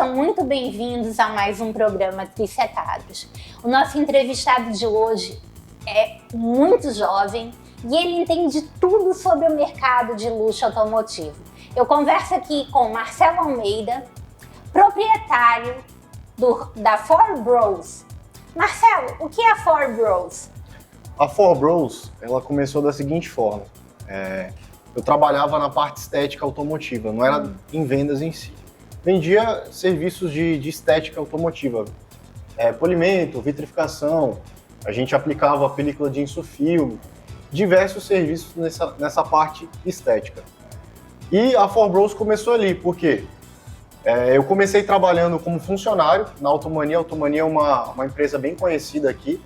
Sejam muito bem-vindos a mais um programa Tricetados. O nosso entrevistado de hoje é muito jovem e ele entende tudo sobre o mercado de luxo automotivo. Eu converso aqui com Marcelo Almeida, proprietário da 4Bros. Marcelo, o que é a 4Bros? A 4Bros, ela começou da seguinte forma. Eu trabalhava na parte estética automotiva, não era em vendas em si. Vendia serviços de estética automotiva, polimento, vitrificação, a gente aplicava a película de insufilme, diversos serviços nessa parte estética. E a 4Bros começou ali, por quê? Eu comecei trabalhando como funcionário na Automania. A Automania é uma empresa bem conhecida aqui,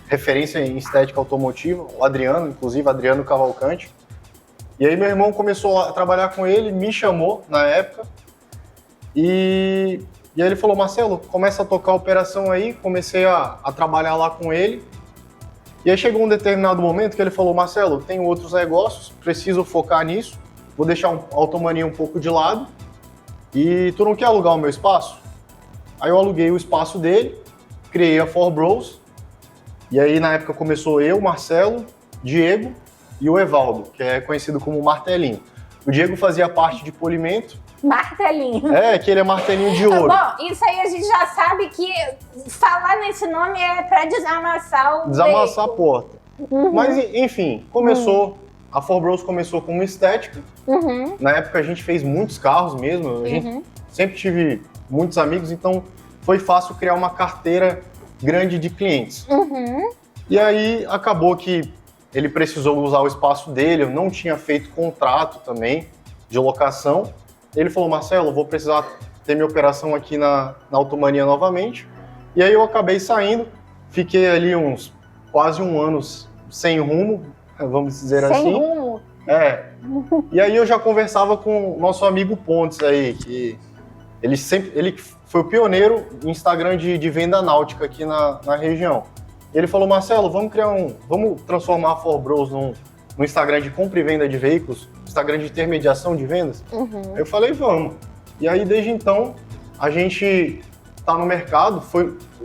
referência em estética automotiva, o Adriano, inclusive Adriano Cavalcante. E aí meu irmão começou a trabalhar com ele, me chamou na época, e aí ele falou, Marcelo, começa a tocar a operação aí, comecei a trabalhar lá com ele. E aí chegou um determinado momento que ele falou, Marcelo, tenho outros negócios, preciso focar nisso, vou deixar a Automania um pouco de lado, e tu não quer alugar o meu espaço? Aí eu aluguei o espaço dele, criei a 4Bros, e aí na época começou eu, Marcelo, Diego e o Evaldo, que é conhecido como Martelinho. O Diego fazia parte de polimento. Martelinho. Que ele é martelinho de ouro. Bom, isso aí a gente já sabe que falar nesse nome é para desamassar o Desamassar a veículo. porta. Uhum. Mas, enfim, começou. A 4Bros começou como estética. Uhum. Na época a gente fez muitos carros mesmo. A gente sempre tive muitos amigos, então foi fácil criar uma carteira grande de clientes. Uhum. E aí acabou que ele precisou usar o espaço dele, eu não tinha feito contrato também de locação. Ele falou, Marcelo, vou precisar ter minha operação aqui na Automania novamente. E aí eu acabei saindo, fiquei ali quase um ano sem rumo, vamos dizer assim. Sem rumo? E aí eu já conversava com o nosso amigo Pontes aí, que ele foi o pioneiro em Instagram de venda náutica aqui na região. Ele falou, Marcelo, vamos transformar a 4Bros num Instagram de compra e venda de veículos, Instagram de intermediação de vendas? Eu falei, vamos. E aí, desde então, a gente tá no mercado.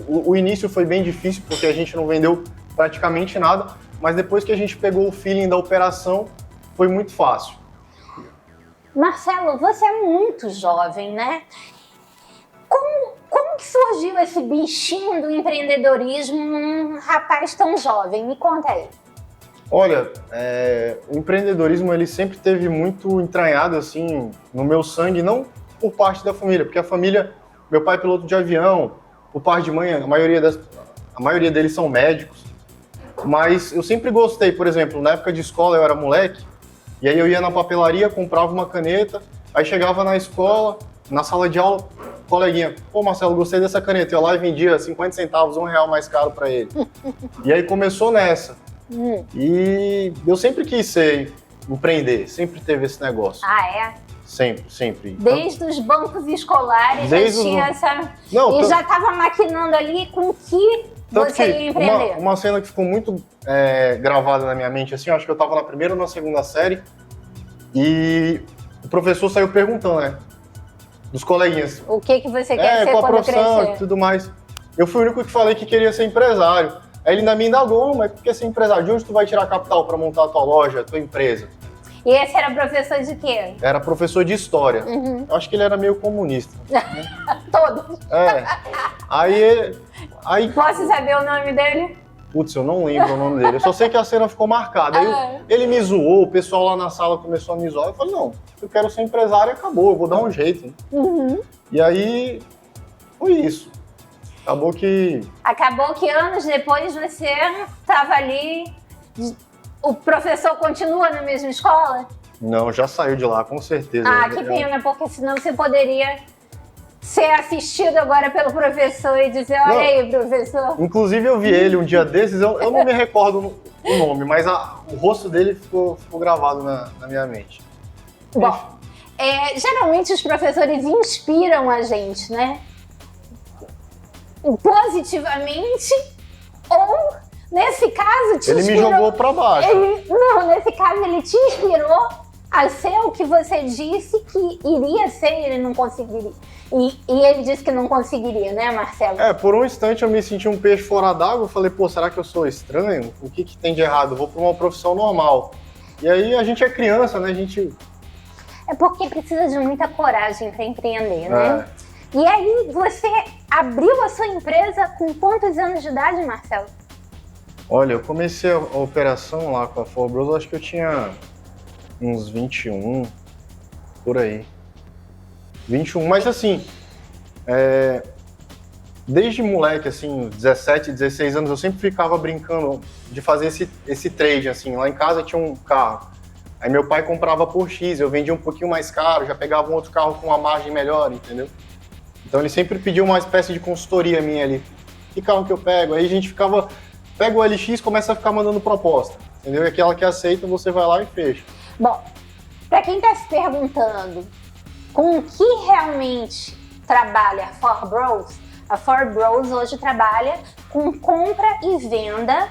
O início foi bem difícil, porque a gente não vendeu praticamente nada, mas depois que a gente pegou o feeling da operação, foi muito fácil. Marcelo, você é muito jovem, né? Como que surgiu esse bichinho do empreendedorismo num rapaz tão jovem? Me conta aí. Olha, o empreendedorismo ele sempre teve muito entranhado assim no meu sangue, não por parte da família, porque a família, meu pai é piloto de avião, o pai de mãe, a maioria deles são médicos, mas eu sempre gostei, por exemplo, na época de escola eu era moleque, e aí eu ia na papelaria, comprava uma caneta, aí chegava na escola, na sala de aula, coleguinha, pô Marcelo, gostei dessa caneta, eu ia lá e vendia 50 centavos, R$1 mais caro para ele. E aí começou nessa. E eu sempre quis empreender, sempre teve esse negócio. Ah, é? Sempre. Desde os bancos escolares já tinha essa... Não, e já estava maquinando ali com que você ia empreender. Uma cena que ficou muito gravada na minha mente, assim, eu acho que eu estava na primeira ou na segunda série, e o professor saiu perguntando, né, dos coleguinhas. O que você quer ser qual a quando profissão crescer? e tudo mais. Eu fui o único que falei que queria ser empresário. Aí ele ainda me indagou, mas por que ser empresário? De onde tu vai tirar capital para montar a tua loja, a tua empresa? E esse era professor de quê? Era professor de história. Eu acho que ele era meio comunista. Todos. Aí... Posso saber o nome dele? Putz, eu não lembro o nome dele. Eu só sei que a cena ficou marcada. Aí ele me zoou, o pessoal lá na sala começou a me zoar. Eu falei, não, eu quero ser empresário e acabou, eu vou dar um jeito. E aí, foi isso. Acabou que anos depois você estava ali... O professor continua na mesma escola? Não, já saiu de lá, com certeza. Que pena, porque senão você poderia ser assistido agora pelo professor e dizer, olha aí, professor. Inclusive eu vi ele um dia desses, eu não me recordo o nome, mas o rosto dele ficou gravado na minha mente. Bom, geralmente os professores inspiram a gente, né? Positivamente ou, nesse caso, te Ele inspirou... me jogou pra baixo. Nesse caso, ele te inspirou a ser o que você disse que iria ser e ele não conseguiria. E ele disse que não conseguiria, né, Marcelo? Por um instante eu me senti um peixe fora d'água, eu falei, pô, será que eu sou estranho? O que tem de errado? Eu vou para uma profissão normal. E aí a gente é criança, né? É porque precisa de muita coragem para empreender, né? E aí você abriu a sua empresa com quantos anos de idade, Marcelo? Olha, eu comecei a operação lá com a 4Bros, acho que eu tinha uns 21, por aí. 21, mas assim, desde moleque, assim, 17, 16 anos, eu sempre ficava brincando de fazer esse trade, assim. Lá em casa tinha um carro, aí meu pai comprava por X, eu vendia um pouquinho mais caro, já pegava um outro carro com uma margem melhor, entendeu? Então ele sempre pediu uma espécie de consultoria minha ali. Que carro que eu pego? Aí a gente pega o LX e começa a ficar mandando proposta, entendeu? E aquela que aceita, você vai lá e fecha. Bom, para quem está se perguntando com que realmente trabalha a 4Bros hoje trabalha com compra e venda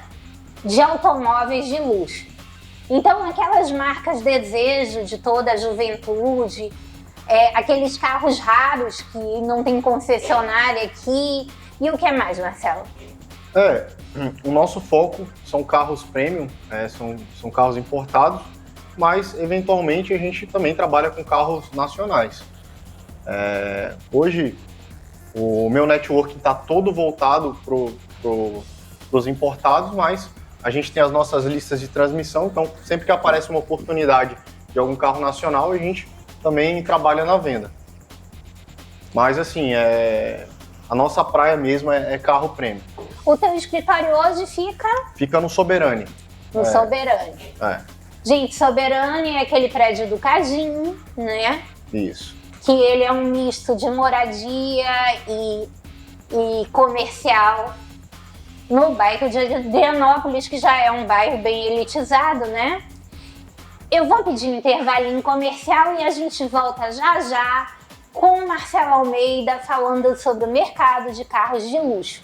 de automóveis de luxo. Então, aquelas marcas desejo de toda a juventude, aqueles carros raros que não tem concessionária aqui. E o que mais, Marcelo? O nosso foco são carros premium, são carros importados, mas eventualmente a gente também trabalha com carros nacionais. Hoje o meu networking está todo voltado para os importados, mas a gente tem as nossas listas de transmissão, então sempre que aparece uma oportunidade de algum carro nacional, a gente também trabalha na venda. Mas assim, a nossa praia mesmo é carro premium. O teu escritório hoje Fica no Soberane. No Soberane. Gente, Soberane é aquele prédio do Cadinho, né? Isso. Que ele é um misto de moradia e comercial no bairro de Adrianópolis, que já é um bairro bem elitizado, né? Eu vou pedir um intervalinho comercial e a gente volta já já com o Marcelo Almeida falando sobre o mercado de carros de luxo.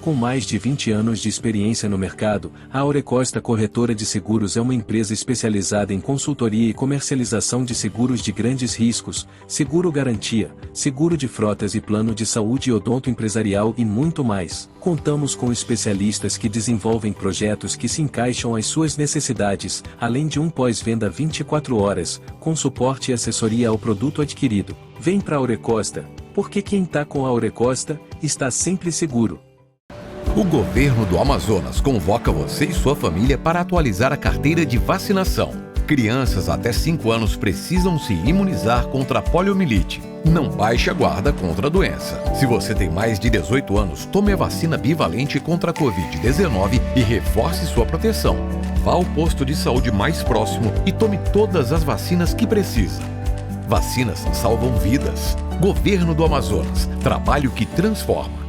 Com mais de 20 anos de experiência no mercado, a Aurecosta Corretora de Seguros é uma empresa especializada em consultoria e comercialização de seguros de grandes riscos, seguro garantia, seguro de frotas e plano de saúde odonto empresarial e muito mais. Contamos com especialistas que desenvolvem projetos que se encaixam às suas necessidades, além de um pós-venda 24 horas, com suporte e assessoria ao produto adquirido. Vem para a Aurecosta, porque quem está com a Aurecosta está sempre seguro. O governo do Amazonas convoca você e sua família para atualizar a carteira de vacinação. Crianças até 5 anos precisam se imunizar contra a poliomielite. Não baixe a guarda contra a doença. Se você tem mais de 18 anos, tome a vacina bivalente contra a Covid-19 e reforce sua proteção. Vá ao posto de saúde mais próximo e tome todas as vacinas que precisa. Vacinas salvam vidas. Governo do Amazonas. Trabalho que transforma.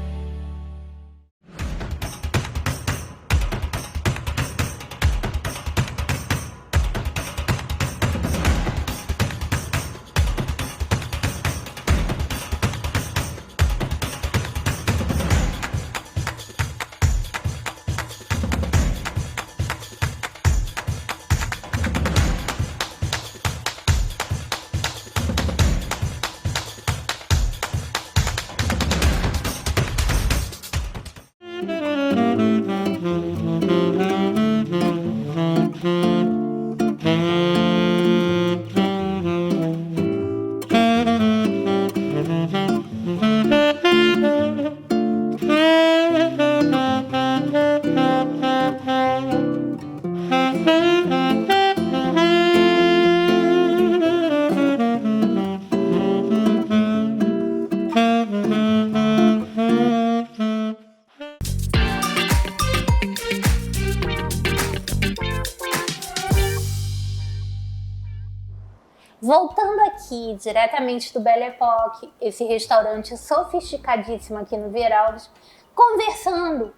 Voltando aqui, diretamente do Belle Époque, esse restaurante sofisticadíssimo aqui no Veralves, conversando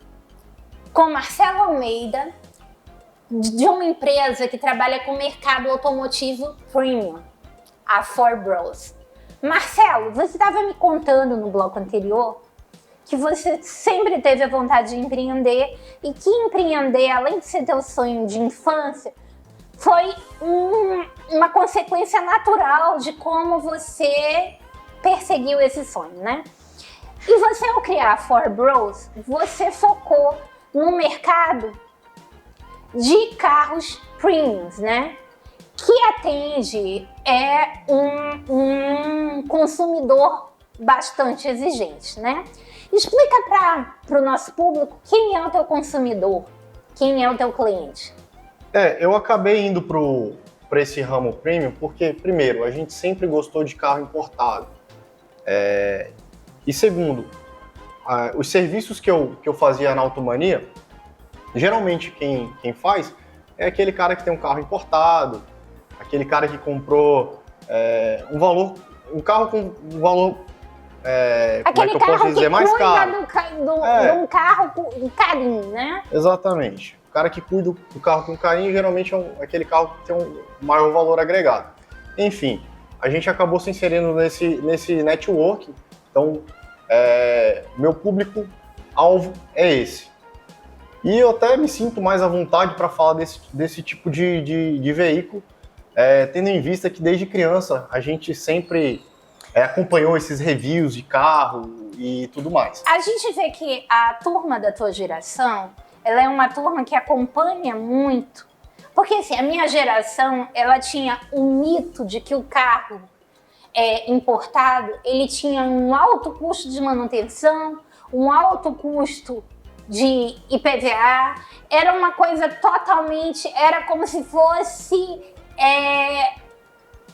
com Marcelo Almeida, de uma empresa que trabalha com o mercado automotivo premium, a 4Bros. Marcelo, você estava me contando no bloco anterior que você sempre teve a vontade de empreender e que empreender, além de ser teu sonho de infância, foi uma consequência natural de como você perseguiu esse sonho, né? E você, ao criar a 4Bros, você focou no mercado de carros premiums, né? Que atende um consumidor bastante exigente, né? Explica para o nosso público quem é o teu consumidor, quem é o teu cliente. Eu acabei indo para esse ramo premium porque, primeiro, a gente sempre gostou de carro importado. E segundo, os serviços que eu fazia na Automania, geralmente quem faz é aquele cara que tem um carro importado, aquele cara que comprou um carro com um valor, aquele como é que eu posso dizer, mais caro. De um carro com carinho, né? Exatamente. O cara que cuida do carro com carinho geralmente é aquele carro que tem um maior valor agregado. Enfim, a gente acabou se inserindo nesse network, então meu público-alvo é esse. E eu até me sinto mais à vontade para falar desse tipo de veículo, tendo em vista que desde criança a gente sempre acompanhou esses reviews de carro e tudo mais. A gente vê que a turma da tua geração, ela é uma turma que acompanha muito, porque assim, a minha geração, ela tinha um mito de que o carro importado, ele tinha um alto custo de manutenção, um alto custo de IPVA, era uma coisa totalmente, era como se fosse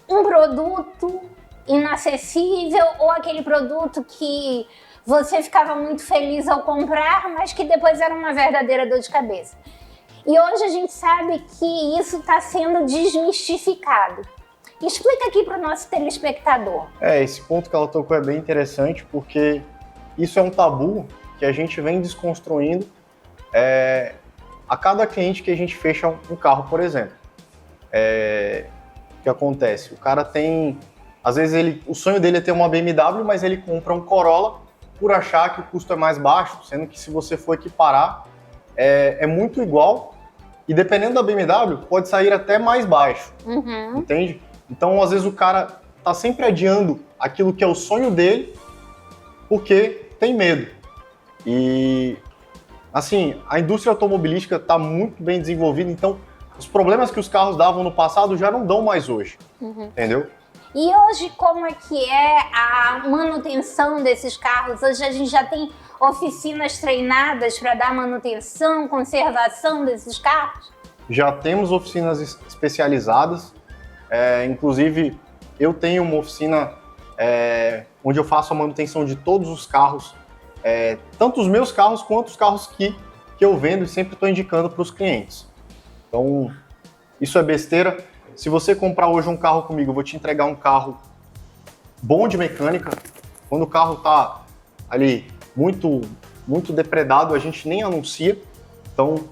um produto inacessível ou aquele produto que você ficava muito feliz ao comprar, mas que depois era uma verdadeira dor de cabeça. E hoje a gente sabe que isso está sendo desmistificado. Explica aqui para o nosso telespectador. Esse ponto que ela tocou é bem interessante, porque isso é um tabu que a gente vem desconstruindo a cada cliente que a gente fecha um carro, por exemplo. O que acontece? O cara tem... Às vezes o sonho dele é ter uma BMW, mas ele compra um Corolla por achar que o custo é mais baixo, sendo que se você for equiparar, é muito igual e dependendo da BMW, pode sair até mais baixo, entende? Então, às vezes o cara tá sempre adiando aquilo que é o sonho dele porque tem medo. E, assim, a indústria automobilística está muito bem desenvolvida, então os problemas que os carros davam no passado já não dão mais hoje, entendeu? E hoje, como é que é a manutenção desses carros? Hoje a gente já tem oficinas treinadas para dar manutenção, conservação desses carros? Já temos oficinas especializadas, inclusive eu tenho uma oficina onde eu faço a manutenção de todos os carros, tanto os meus carros quanto os carros que eu vendo e sempre estou indicando para os clientes. Então, isso é besteira. Se você comprar hoje um carro comigo, eu vou te entregar um carro bom de mecânica. Quando o carro está ali muito, muito depredado, a gente nem anuncia. Então,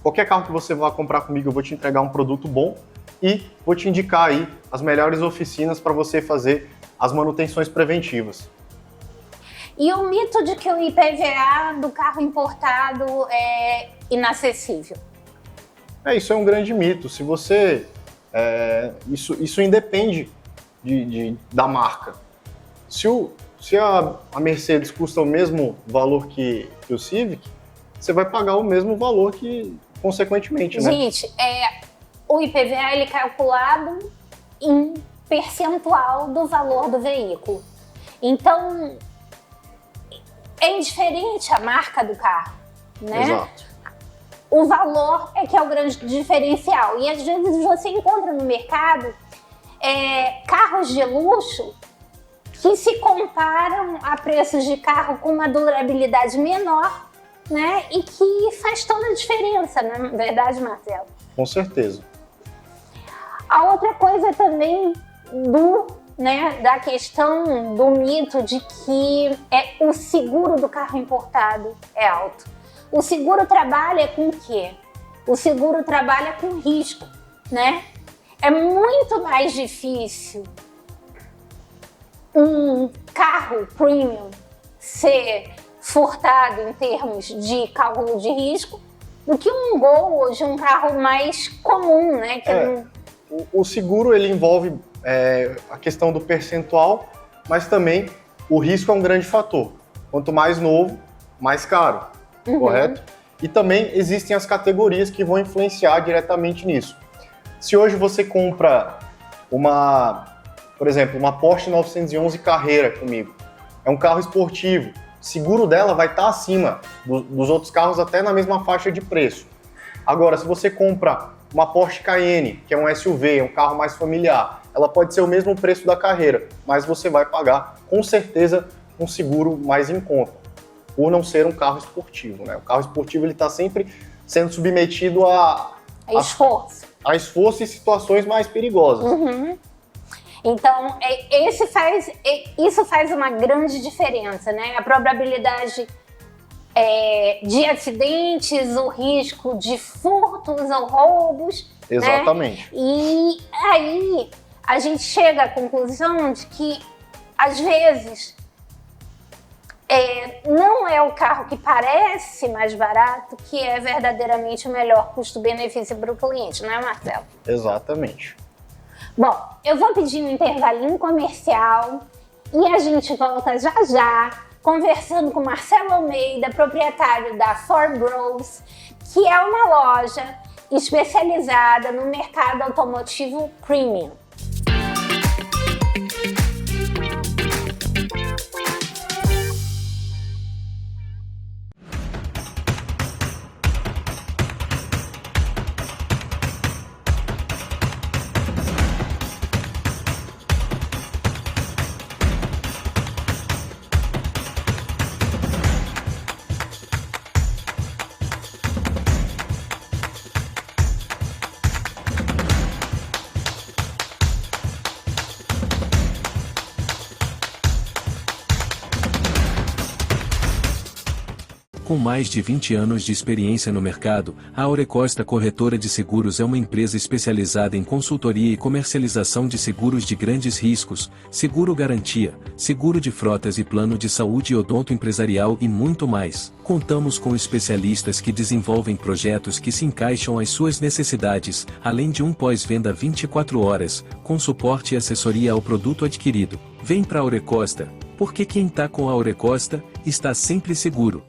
qualquer carro que você vá comprar comigo, eu vou te entregar um produto bom e vou te indicar aí as melhores oficinas para você fazer as manutenções preventivas. E o mito de que o IPVA do carro importado é inacessível? Isso é um grande mito. Se você... isso independe da marca. Se a Mercedes custa o mesmo valor que o Civic, você vai pagar o mesmo valor que, consequentemente, né? Gente, o IPVA ele é calculado em percentual do valor do veículo. Então, é indiferente a marca do carro, né? Exato. O valor é que é o grande diferencial. E às vezes você encontra no mercado carros de luxo que se comparam a preços de carro com uma durabilidade menor, né? E que faz toda a diferença, não é verdade, Marcelo? Com certeza. A outra coisa também da questão do mito de que o seguro do carro importado é alto. O seguro trabalha com o quê? O seguro trabalha com risco, né? É muito mais difícil um carro premium ser furtado em termos de cálculo de risco do que um Gol ou de um carro mais comum, né? O seguro ele envolve a questão do percentual, mas também o risco é um grande fator. Quanto mais novo, mais caro, correto? E também existem as categorias que vão influenciar diretamente nisso. Se hoje você compra por exemplo, uma Porsche 911 Carrera comigo, é um carro esportivo, o seguro dela vai estar acima dos outros carros, até na mesma faixa de preço. Agora, se você compra uma Porsche Cayenne, que é um SUV, um carro mais familiar, ela pode ser o mesmo preço da Carrera, mas você vai pagar, com certeza, um seguro mais em conta, por não ser um carro esportivo, né? O carro esportivo ele está sempre sendo submetido a esforço e situações mais perigosas. Então, isso faz uma grande diferença, né? A probabilidade de acidentes, o risco de furtos ou roubos. Exatamente. Né? E aí a gente chega à conclusão de que, às vezes, não é o carro que parece mais barato que é verdadeiramente o melhor custo-benefício para o cliente, não é, Marcelo? Exatamente. Bom, eu vou pedir um intervalinho comercial e a gente volta já já, conversando com Marcelo Almeida, proprietário da 4Bros, que é uma loja especializada no mercado automotivo premium. Com mais de 20 anos de experiência no mercado, a Aurecosta Corretora de Seguros é uma empresa especializada em consultoria e comercialização de seguros de grandes riscos, seguro garantia, seguro de frotas e plano de saúde odonto empresarial e muito mais. Contamos com especialistas que desenvolvem projetos que se encaixam às suas necessidades, além de um pós-venda 24 horas, com suporte e assessoria ao produto adquirido. Vem para a Aurecosta, porque quem está com a Aurecosta, está sempre seguro.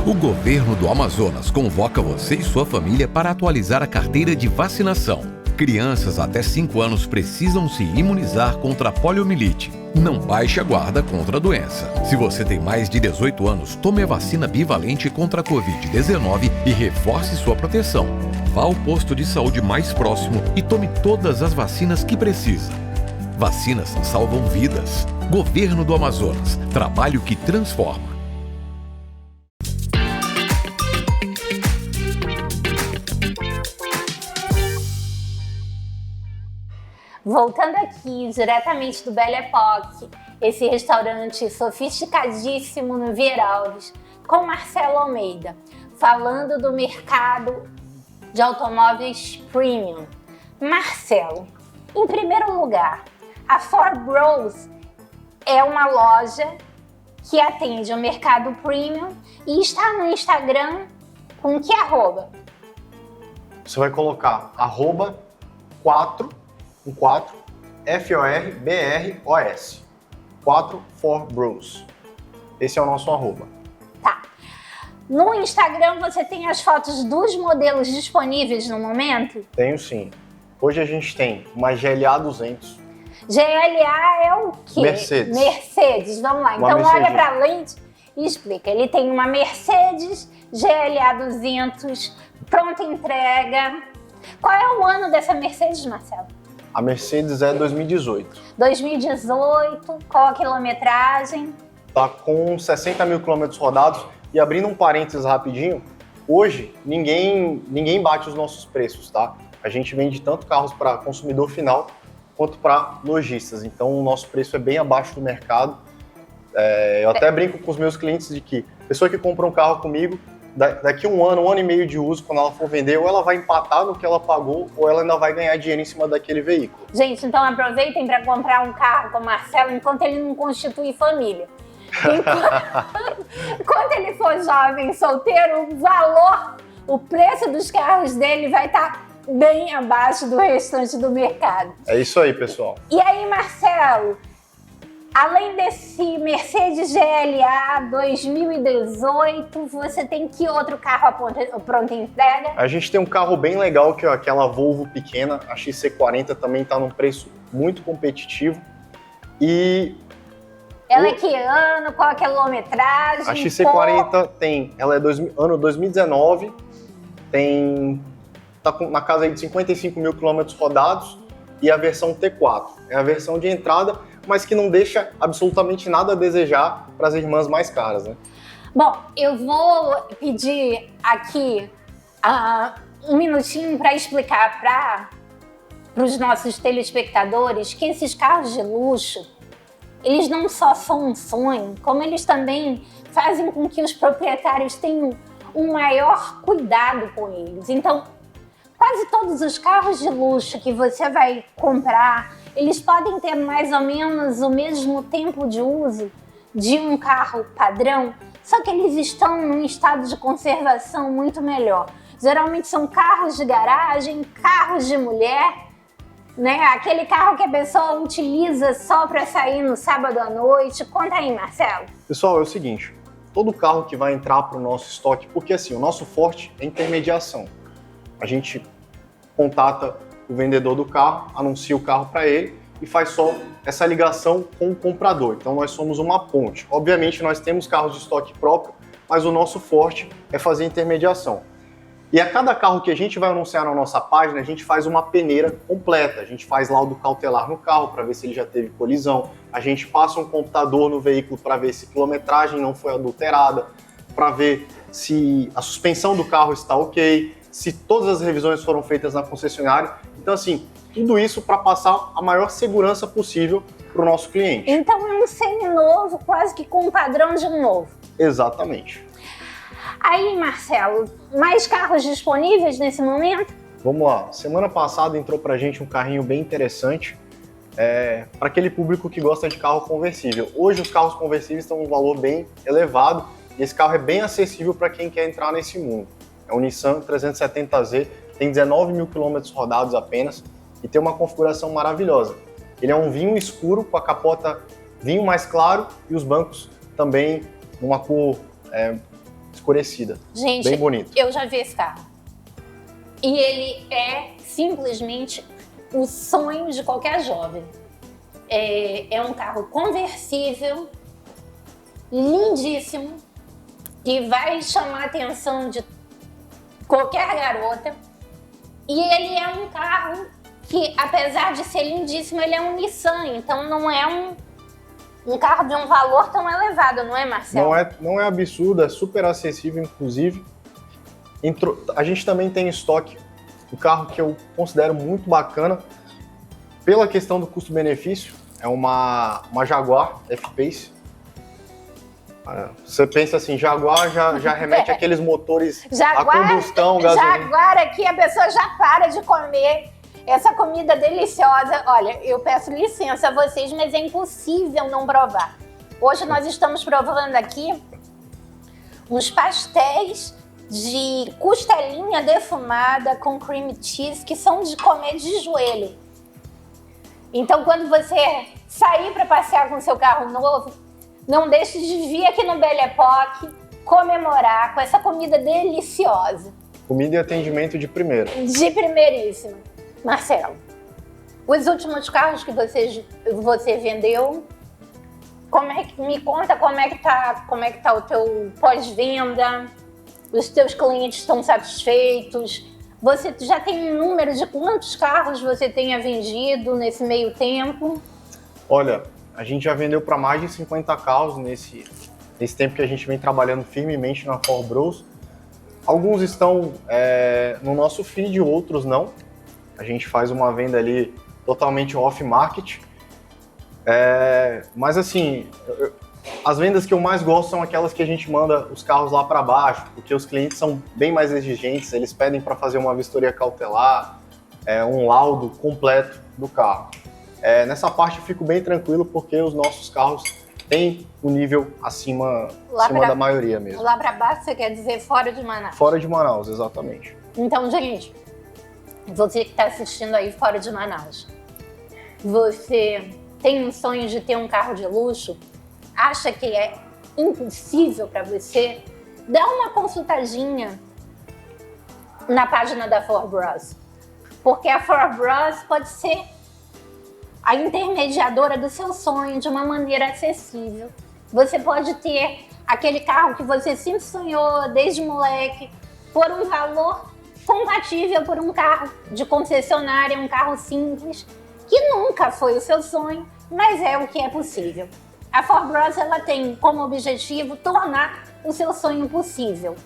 O governo do Amazonas convoca você e sua família para atualizar a carteira de vacinação. Crianças até 5 anos precisam se imunizar contra a poliomielite. Não baixe a guarda contra a doença. Se você tem mais de 18 anos, tome a vacina bivalente contra a Covid-19 e reforce sua proteção. Vá ao posto de saúde mais próximo e tome todas as vacinas que precisa. Vacinas salvam vidas. Governo do Amazonas. Trabalho que transforma. Voltando aqui, diretamente do Belle Époque, esse restaurante sofisticadíssimo no Vieralves, com Marcelo Almeida, falando do mercado de automóveis premium. Marcelo, em primeiro lugar, a 4Bros é uma loja que atende ao mercado premium e está no Instagram com que arroba? Você vai colocar arroba 4 FORBROS. 4Bros. Esse é o nosso arroba. Tá. No Instagram você tem as fotos dos modelos disponíveis no momento? Tenho sim. Hoje a gente tem uma GLA 200. GLA é o quê? Mercedes, vamos lá. Então olha para a lente e explica. Ele tem uma Mercedes GLA 200, pronta entrega. Qual é o ano dessa Mercedes, Marcelo? A Mercedes é 2018. 2018, qual a quilometragem? tá com 60 mil quilômetros rodados. E abrindo um parênteses rapidinho, hoje ninguém bate os nossos preços, tá? A gente vende tanto carros para consumidor final quanto para lojistas. Então o nosso preço é bem abaixo do mercado. Eu até brinco com os meus clientes de que a pessoa que compra um carro comigo, daqui um ano e meio de uso, quando ela for vender, ou ela vai empatar no que ela pagou, ou ela ainda vai ganhar dinheiro em cima daquele veículo. Gente, então aproveitem para comprar um carro com o Marcelo enquanto ele não constitui família. Enquanto ele for jovem, solteiro, o preço dos carros dele vai estar bem abaixo do restante do mercado. É isso aí, pessoal. E aí, Marcelo, além desse Mercedes GLA 2018, você tem que outro carro à pronta entrega? A gente tem um carro bem legal, que é aquela Volvo pequena, a XC40 também está num preço muito competitivo. E ela é que ano? Qual a quilometragem? A XC40 ela é ano 2019, tá na casa aí de 55 mil quilômetros rodados, e a versão T4. É a versão de entrada, mas que não deixa absolutamente nada a desejar para as irmãs mais caras, né? Bom, eu vou pedir aqui um minutinho para explicar para os nossos telespectadores que esses carros de luxo, eles não só são um sonho, como eles também fazem com que os proprietários tenham um maior cuidado com eles. Então, quase todos os carros de luxo que você vai comprar, eles podem ter mais ou menos o mesmo tempo de uso de um carro padrão, só que eles estão num estado de conservação muito melhor. Geralmente são carros de garagem, carros de mulher, né? Aquele carro que a pessoa utiliza só para sair no sábado à noite. Conta aí, Marcelo. Pessoal, é o seguinte, todo carro que vai entrar para o nosso estoque, porque assim, o nosso forte é intermediação. A gente contata o vendedor do carro, anuncia o carro para ele e faz só essa ligação com o comprador. Então nós somos uma ponte. Obviamente nós temos carros de estoque próprio, mas o nosso forte é fazer intermediação. E a cada carro que a gente vai anunciar na nossa página, a gente faz uma peneira completa. A gente faz laudo cautelar no carro para ver se ele já teve colisão. A gente passa um computador no veículo para ver se a quilometragem não foi adulterada, para ver se a suspensão do carro está ok, se todas as revisões foram feitas na concessionária. Então, assim, tudo isso para passar a maior segurança possível para o nosso cliente. Então é um seminovo, quase que com um padrão de um novo. Exatamente. Aí, Marcelo, mais carros disponíveis nesse momento? Vamos lá. Semana passada entrou pra gente um carrinho bem interessante para aquele público que gosta de carro conversível. Hoje os carros conversíveis estão um valor bem elevado e esse carro é bem acessível para quem quer entrar nesse mundo. É o Nissan 370Z, tem 19 mil quilômetros rodados apenas e tem uma configuração maravilhosa. Ele é um vinho escuro com a capota vinho mais claro e os bancos também numa cor escurecida. Gente, bem bonito. Eu já vi esse carro. E ele é simplesmente o sonho de qualquer jovem. É um carro conversível, lindíssimo, que vai chamar a atenção de qualquer garota. E ele é um carro que, apesar de ser lindíssimo, ele é um Nissan, então não é um carro de um valor tão elevado, não é, Marcelo? Não é absurdo, é super acessível, inclusive. A gente também tem em estoque o carro que eu considero muito bacana pela questão do custo-benefício. É uma Jaguar F-Pace. Você pensa assim, Jaguar já remete àqueles motores a combustão, gasolina. Jaguar aqui, a pessoa já para de comer essa comida deliciosa. Olha, eu peço licença a vocês, mas é impossível não provar. Hoje nós estamos provando aqui uns pastéis de costelinha defumada com cream cheese, que são de comer de joelho. Então, quando você sair para passear com seu carro novo, não deixe de vir aqui no Belle Époque comemorar com essa comida deliciosa. Comida e atendimento de primeira. De primeiríssima. Marcelo, os últimos carros que você vendeu, me conta como é que tá o teu pós-venda, os teus clientes estão satisfeitos, você já tem um número de quantos carros você tenha vendido nesse meio tempo? Olha, A gente já vendeu para mais de 50 carros nesse tempo que a gente vem trabalhando firmemente na 4Bros. Alguns estão no nosso feed, outros não. A gente faz uma venda ali totalmente off-market. Mas assim, as vendas que eu mais gosto são aquelas que a gente manda os carros lá para baixo, porque os clientes são bem mais exigentes, eles pedem para fazer uma vistoria cautelar, um laudo completo do carro. Nessa parte eu fico bem tranquilo, porque os nossos carros têm um nível acima da maioria mesmo. Lá para baixo você quer dizer fora de Manaus? Fora de Manaus, exatamente. Então, gente, você que está assistindo aí fora de Manaus, você tem um sonho de ter um carro de luxo? Acha que é impossível para você? Dá uma consultadinha na página da 4Bros, porque a 4Bros pode ser a intermediadora do seu sonho de uma maneira acessível. Você pode ter aquele carro que você sempre sonhou desde moleque por um valor compatível por um carro de concessionária, um carro simples, que nunca foi o seu sonho, mas é o que é possível. A 4Bros, ela tem como objetivo tornar o seu sonho possível.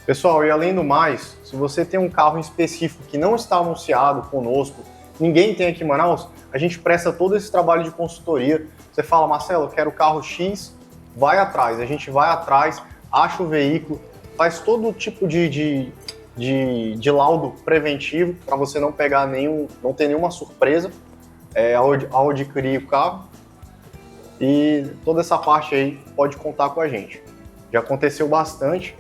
Pessoal, e além do mais, se você tem um carro em específico que não está anunciado conosco, ninguém tem aqui em Manaus, a gente presta todo esse trabalho de consultoria. Você fala, Marcelo, eu quero o carro X, vai atrás. A gente vai atrás, acha o veículo, faz todo tipo de laudo preventivo para você não pegar não ter nenhuma surpresa ao adquirir o carro. E toda essa parte aí pode contar com a gente. Já aconteceu bastante.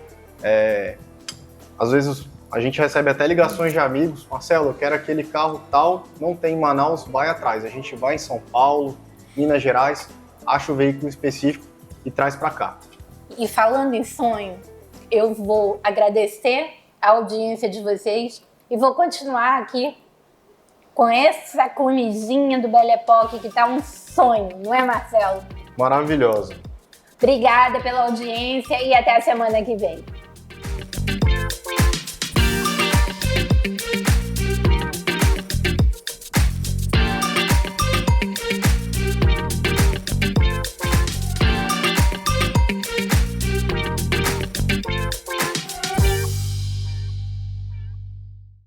Às vezes a gente recebe até ligações de amigos. Marcelo, eu quero aquele carro tal, não tem em Manaus, vai atrás. A gente vai em São Paulo, Minas Gerais, acha o veículo específico e traz para cá. E falando em sonho, eu vou agradecer a audiência de vocês e vou continuar aqui com essa comidinha do Belle Époque que tá um sonho, não é, Marcelo? Maravilhosa. Obrigada pela audiência e até a semana que vem.